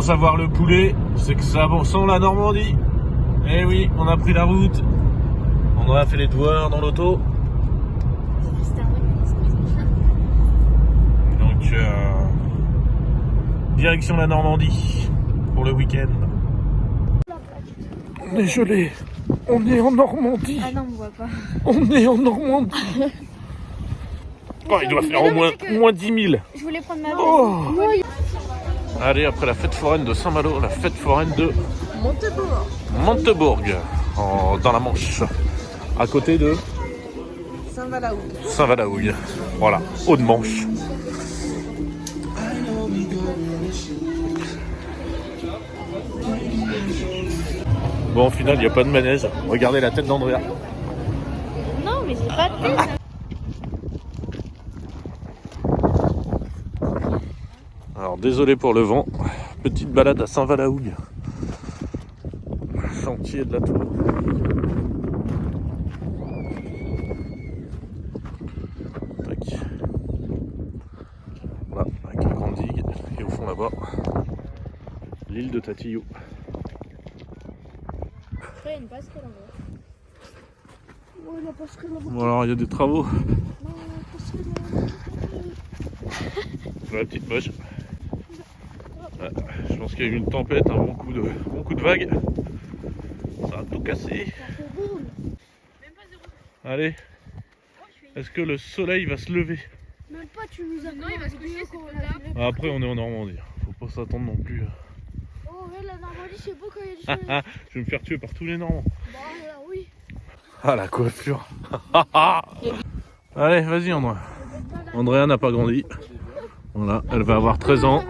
commence à voir le poulet, c'est que ça sent la Normandie. Eh oui, on a pris la route. On a fait les devoirs dans l'auto. Donc, direction la Normandie pour le week-end. On est gelé. On est en Normandie. Ah non, on voit pas. On est en Normandie. Oh, il doit faire au moins 10 000. Je voulais prendre ma Oh. Allez, après la fête foraine de Saint-Malo, la fête foraine de Montebourg, dans la Manche, à côté de Saint-Valahougue. Voilà, Haut-de-Manche. Bon, au final, il n'y a pas de manège. Regardez la tête d'Andrea. Non, mais j'ai pas de tête. Alors, désolé pour le vent. Petite balade à Saint-Valahougue. Sentier de la Tour. Tac. Voilà, avec la grande digue. Et au fond là-bas, l'île de Tatillou. Il y a une passerelle en bas. Oh, la passerelle en bas. Bon, alors il y a des travaux. Non, la passerelle La petite moche. Ouais, je pense qu'il y a eu une tempête, un bon coup de vagues. Ça a tout cassé. Allez, est-ce que le soleil va se lever? Même pas, tu nous as. Non, il va se coucher, c'est là. Après, on est en Normandie. Faut pas s'attendre non plus. Oh, ouais, la Normandie, c'est beau quand il y a du soleil. Je vais me faire tuer par tous les Normands. Bah, là, oui. Ah, la coiffure. Allez, vas-y, Andrea. Andrea n'a pas grandi. Voilà, elle va avoir 13 ans.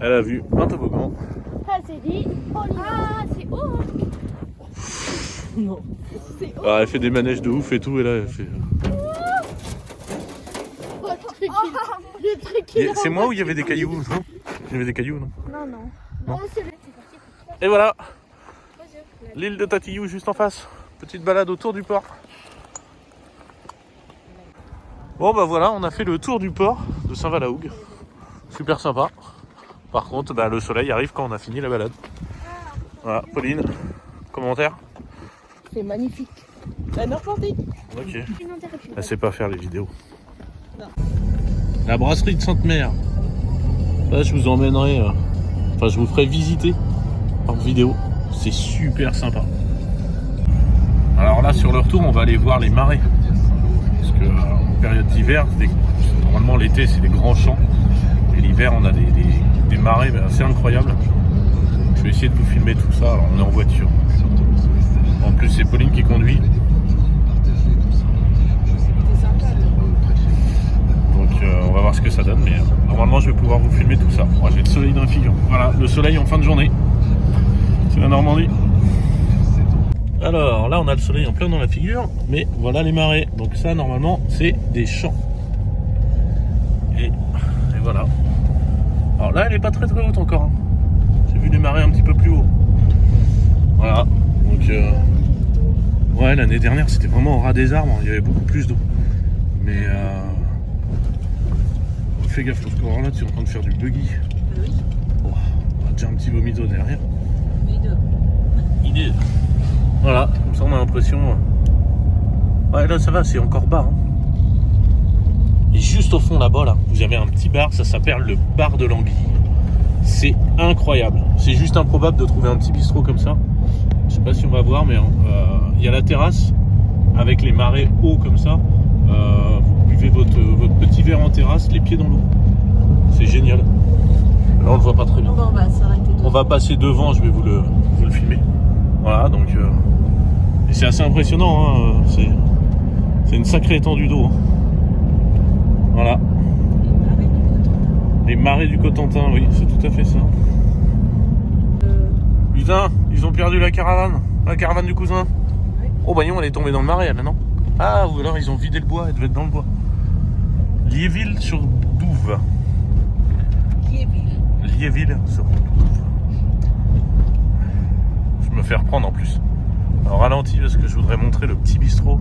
Elle a vu un toboggan. Ah, c'est dit. Ah, c'est haut. Non. C'est haut. Ah, elle fait des manèges de ouf et tout. Et là, elle fait. C'est moi où il y avait des cailloux, non? Il y avait des cailloux, non? Non, non. Non. Oh, c'est Et voilà, l'île de Tatillou juste en face. Petite balade autour du port. Bon bah voilà, on a fait le tour du port de Saint-Valahougue. Super sympa. Par contre, bah, le soleil arrive quand on a fini la balade. Voilà, Pauline, commentaire? C'est magnifique. La Normandie. Ok. une interruption. Elle sait pas faire les vidéos. Non. La brasserie de Sainte-Mère. Là, je vous emmènerai... Enfin, je vous ferai visiter en vidéo. C'est super sympa. Alors là, sur le retour, on va aller voir les marais. Parce que en période d'hiver, normalement l'été, c'est des grands champs. Et l'hiver, on a des marais assez incroyables. Je vais essayer de vous filmer tout ça. Alors, on est en voiture. En plus, c'est Pauline qui conduit. Donc, on va voir ce que ça donne. Mais normalement, je vais pouvoir vous filmer tout ça. Moi, j'ai le soleil dans la figure. Voilà, le soleil en fin de journée. C'est la Normandie. Alors là on a le soleil en plein dans la figure, mais voilà les marais. Donc ça normalement c'est des champs. Et voilà. Alors là elle est pas très haute encore. J'ai vu les marais un petit peu plus haut. Voilà. Donc ouais, l'année dernière c'était vraiment au ras des arbres, il y avait beaucoup plus d'eau. Mais fais gaffe parce que alors là tu es en train de faire du buggy. Oui. Oh, on a déjà un petit vomito derrière. Oui, deux. Idée. Voilà, comme ça on a l'impression. Ouais, là ça va, c'est encore bas. Hein. Et juste au fond là-bas, là, vous avez un petit bar, ça s'appelle le bar de l'Anguille. C'est incroyable. C'est juste improbable de trouver un petit bistrot comme ça. Je sais pas si on va voir, mais il y a la terrasse avec les marais hauts comme ça. Vous buvez votre petit verre en terrasse, les pieds dans l'eau. C'est génial. Là on le voit pas très bien. Bon, on va s'arrêter. On va passer devant, je vais vous le filmer. Voilà, donc et c'est assez impressionnant, hein, c'est une sacrée étendue d'eau. Hein. Voilà. Les marais du Cotentin, oui, c'est tout à fait ça. Putain, ils ont perdu la caravane du cousin. Oui. Oh bah non, elle est tombée dans le marais, elle, non? Ah, ou alors ils ont vidé le bois, elle devait être dans le bois. Liéville sur Douve. Liéville sur Douve. Me faire prendre en plus. Alors ralenti parce que je voudrais montrer le petit bistrot.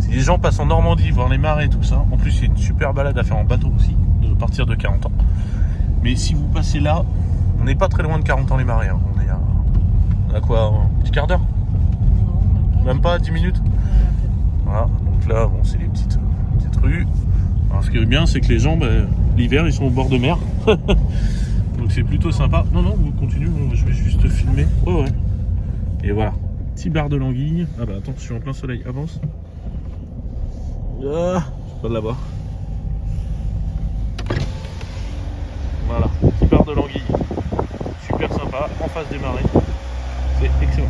Si les gens passent en Normandie voir les marais tout ça, en plus c'est une super balade à faire en bateau aussi, de partir de 40 ans. Mais si vous passez là, on n'est pas très loin de 40 ans les marais. Hein. On est à quoi, un petit quart d'heure? Même pas 10 minutes. Voilà, donc là, bon, c'est les petites rues. Alors, ce qui est bien, c'est que les gens, l'hiver, ils sont au bord de mer. Donc c'est plutôt sympa. Non, vous continuez, je vais juste filmer. Ouais. Et voilà, petit bar de l'anguille. Ah bah attends, je suis en plein soleil, avance. Ah, pas de là-bas. Voilà, petit bar de l'anguille. Super sympa, en face des marais. C'est excellent.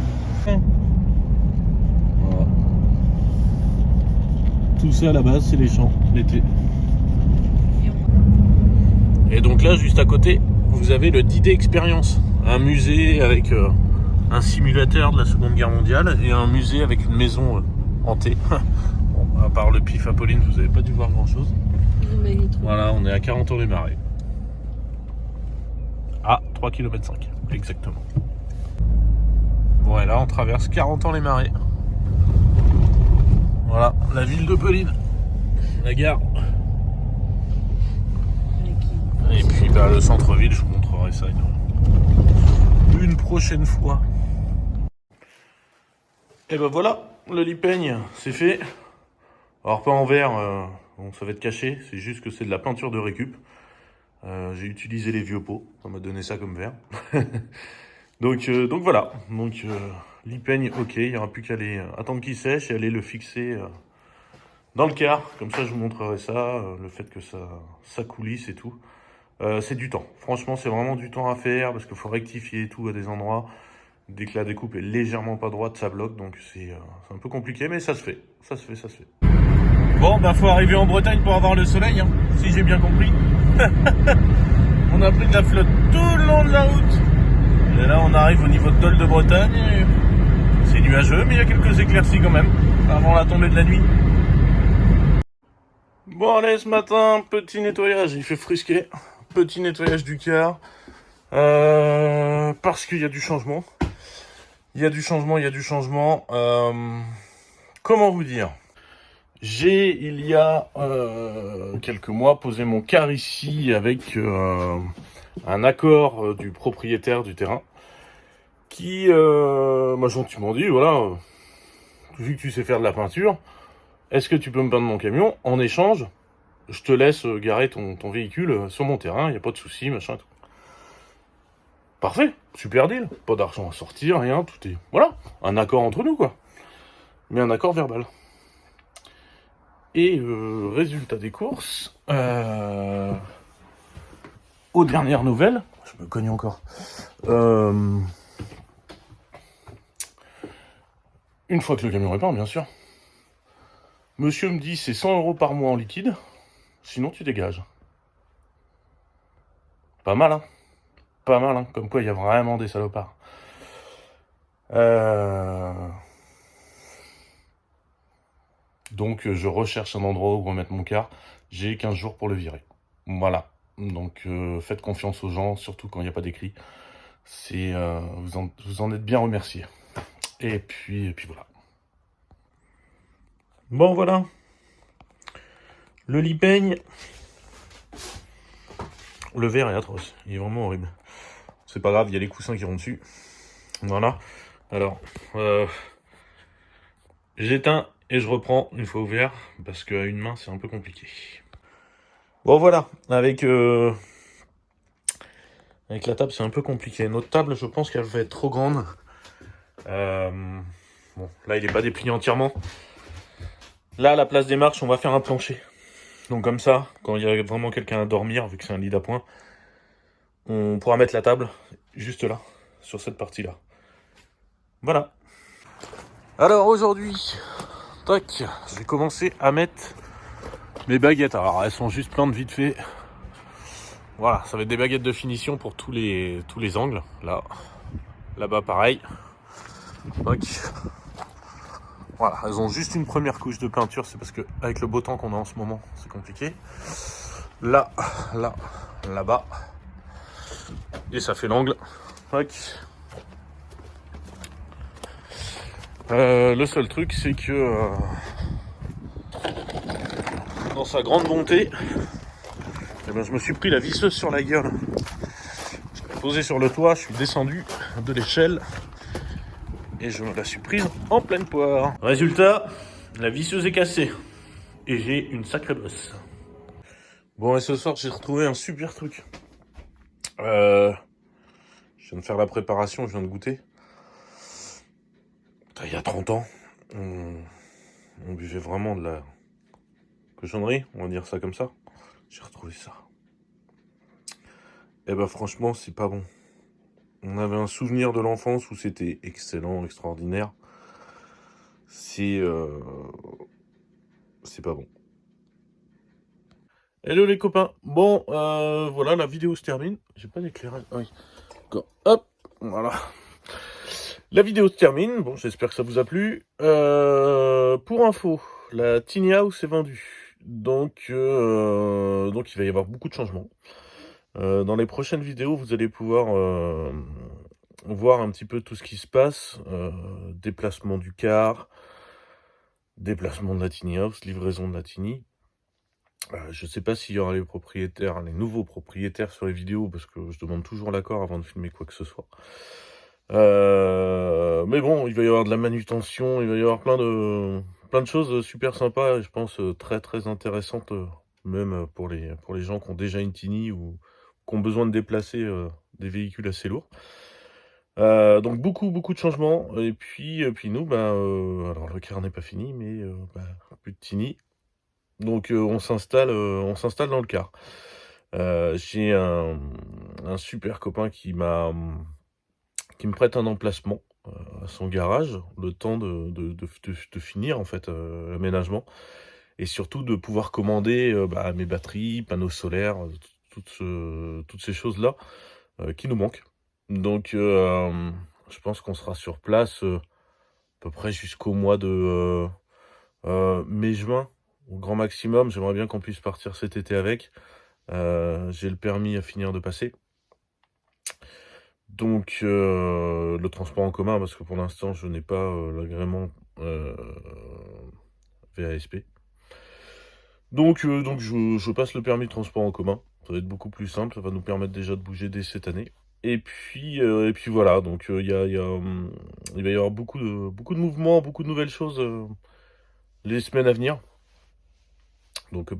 Voilà. Tout ça à la base, c'est les champs, l'été. Et donc là, juste à côté, vous avez le D-Day Experience. Un musée avec un simulateur de la Seconde Guerre mondiale et un musée avec une maison hantée. Bon, à part le pif Apolline, vous n'avez pas dû voir grand-chose. Voilà, on est à 40 ans les marais. À 3,5 km, exactement. Bon, et là, on traverse 40 ans les marais. Voilà, la ville de Pelline. La gare. Et puis le centre-ville, je vous montrerai ça une prochaine fois. Et ben voilà, le lipeigne, c'est fait. Alors pas en verre, bon, ça va être caché, c'est juste que c'est de la peinture de récup. J'ai utilisé les vieux pots, ça m'a donné ça comme verre. donc voilà, lipeigne, ok, il n'y aura plus qu'à aller attendre qu'il sèche et aller le fixer dans le car. Comme ça je vous montrerai ça, le fait que ça coulisse et tout. C'est du temps, franchement c'est vraiment du temps à faire parce qu'il faut rectifier et tout à des endroits. Dès que la découpe est légèrement pas droite, ça bloque, donc c'est un peu compliqué, mais ça se fait. Bon, faut arriver en Bretagne pour avoir le soleil, hein, si j'ai bien compris. On a pris de la flotte tout le long de la route. Et là, on arrive au niveau de Dol de Bretagne. C'est nuageux, mais il y a quelques éclaircies quand même, avant la tombée de la nuit. Bon, allez, ce matin, petit nettoyage, il fait frisquer. Petit nettoyage du car. Parce qu'il y a du changement. Il y a du changement. Comment vous dire? J'ai, il y a quelques mois, posé mon car ici avec un accord du propriétaire du terrain qui m'a gentiment dit, voilà, vu que tu sais faire de la peinture, est-ce que tu peux me peindre mon camion? En échange, je te laisse garer ton véhicule sur mon terrain, il n'y a pas de souci, machin, tout. Parfait, super deal, pas d'argent à sortir, rien, tout est... Voilà, un accord entre nous, quoi. Mais un accord verbal. Et résultat des courses, aux dernières nouvelles, je me cogne encore, une fois que le camion est peint, bien sûr, monsieur me dit c'est 100 € par mois en liquide, sinon tu dégages. Pas mal, hein. Pas mal, hein. Comme quoi il y a vraiment des salopards. Donc je recherche un endroit où remettre mon car. J'ai 15 jours pour le virer. Voilà. Donc faites confiance aux gens, surtout quand il n'y a pas d'écrit. C'est vous en êtes bien remerciés. Et puis voilà. Bon voilà. Le lipeigne. Le verre est atroce. Il est vraiment horrible. C'est pas grave, il y a les coussins qui vont dessus. Voilà. Alors, j'éteins et je reprends une fois ouvert, parce qu'à une main, c'est un peu compliqué. Bon, voilà. Avec la table, c'est un peu compliqué. Notre table, je pense qu'elle va être trop grande. Bon, là, il n'est pas déplié entièrement. Là, à la place des marches, on va faire un plancher. Donc comme ça, quand il y a vraiment quelqu'un à dormir, vu que c'est un lit d'appoint, on pourra mettre la table juste là, sur cette partie-là. Voilà. Alors aujourd'hui, tac, je vais commencer à mettre mes baguettes. Alors elles sont juste pleines vite fait. Voilà, ça va être des baguettes de finition pour tous les angles. Là, là-bas pareil. Tac. Voilà, elles ont juste une première couche de peinture, c'est parce que avec le beau temps qu'on a en ce moment, c'est compliqué. Là, là, là-bas. Et ça fait l'angle. Tac. Le seul truc, c'est que dans sa grande bonté, eh ben, je me suis pris la visseuse sur la gueule. Il posé sur le toit, je suis descendu de l'échelle et je me la suis prise en pleine poire. Résultat, la visseuse est cassée et j'ai une sacrée bosse. Bon, et ce soir, j'ai retrouvé un super truc. Je viens de faire la préparation, je viens de goûter. Putain, il y a 30 ans, on buvait vraiment de la cochonnerie, on va dire ça comme ça. J'ai retrouvé ça. Et bah franchement, c'est pas bon. On avait un souvenir de l'enfance où c'était excellent, extraordinaire. C'est pas bon. Hello les copains. Bon, voilà, la vidéo se termine. J'ai pas d'éclairage. Ah oui. D'accord. Hop, voilà. La vidéo se termine. Bon, j'espère que ça vous a plu. Pour info, la Tiny House est vendue. Donc il va y avoir beaucoup de changements. Dans les prochaines vidéos, vous allez pouvoir voir un petit peu tout ce qui se passe. Déplacement du car, déplacement de la Tiny House, livraison de la Tiny. Je sais pas s'il y aura les nouveaux propriétaires sur les vidéos, parce que je demande toujours l'accord avant de filmer quoi que ce soit. Mais bon, il va y avoir de la manutention, il va y avoir plein de choses super sympas, et je pense très très intéressantes, même pour les gens qui ont déjà une Tiny ou qui ont besoin de déplacer des véhicules assez lourds. Donc beaucoup de changements, et puis nous, alors le car n'est pas fini, mais plus de Tiny. Donc on s'installe dans le car. J'ai un super copain qui me prête un emplacement à son garage, le temps de finir en fait l'aménagement, et surtout de pouvoir commander mes batteries, panneaux solaires, toutes ces choses-là qui nous manquent. Donc je pense qu'on sera sur place à peu près jusqu'au mois de mai-juin. Au grand maximum, j'aimerais bien qu'on puisse partir cet été avec. J'ai le permis à finir de passer. Donc, le transport en commun, parce que pour l'instant, je n'ai pas l'agrément VASP. Donc je passe le permis de transport en commun. Ça va être beaucoup plus simple, ça va nous permettre déjà de bouger dès cette année. Et puis voilà, donc il va y avoir beaucoup de mouvements, beaucoup de nouvelles choses les semaines à venir. Donc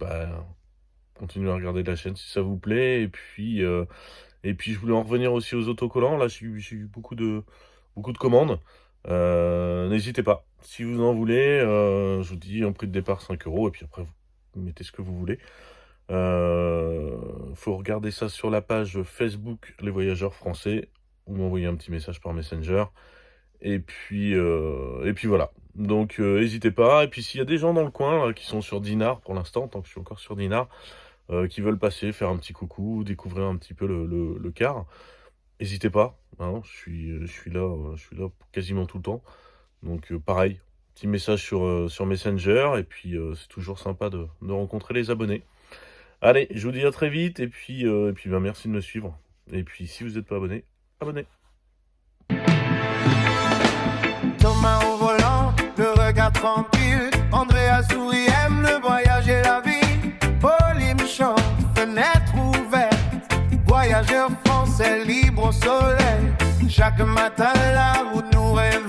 continuez à regarder la chaîne si ça vous plaît. Et puis je voulais en revenir aussi aux autocollants. Là, j'ai eu beaucoup de commandes. N'hésitez pas. Si vous en voulez, je vous dis un prix de départ 5 €. Et puis après, vous mettez ce que vous voulez. Faut regarder ça sur la page Facebook Les Voyageurs Français. Ou m'envoyer un petit message par Messenger. Et puis voilà. Donc n'hésitez pas. Et puis s'il y a des gens dans le coin là, qui sont sur Dinard pour l'instant, tant que je suis encore sur Dinard, qui veulent passer, faire un petit coucou, découvrir un petit peu le car, n'hésitez pas. Hein, je suis là quasiment tout le temps. Donc pareil, petit message sur Messenger. Et puis c'est toujours sympa de rencontrer les abonnés. Allez, je vous dis à très vite. Et puis merci de me suivre. Et puis si vous n'êtes pas abonné, abonnez. Thomas au volant, le regard tranquille. Andrea sourit, aime le voyage et la vie. Pauline chante, fenêtre ouverte. Voyageur français libre au soleil. Chaque matin, la route nous réveille.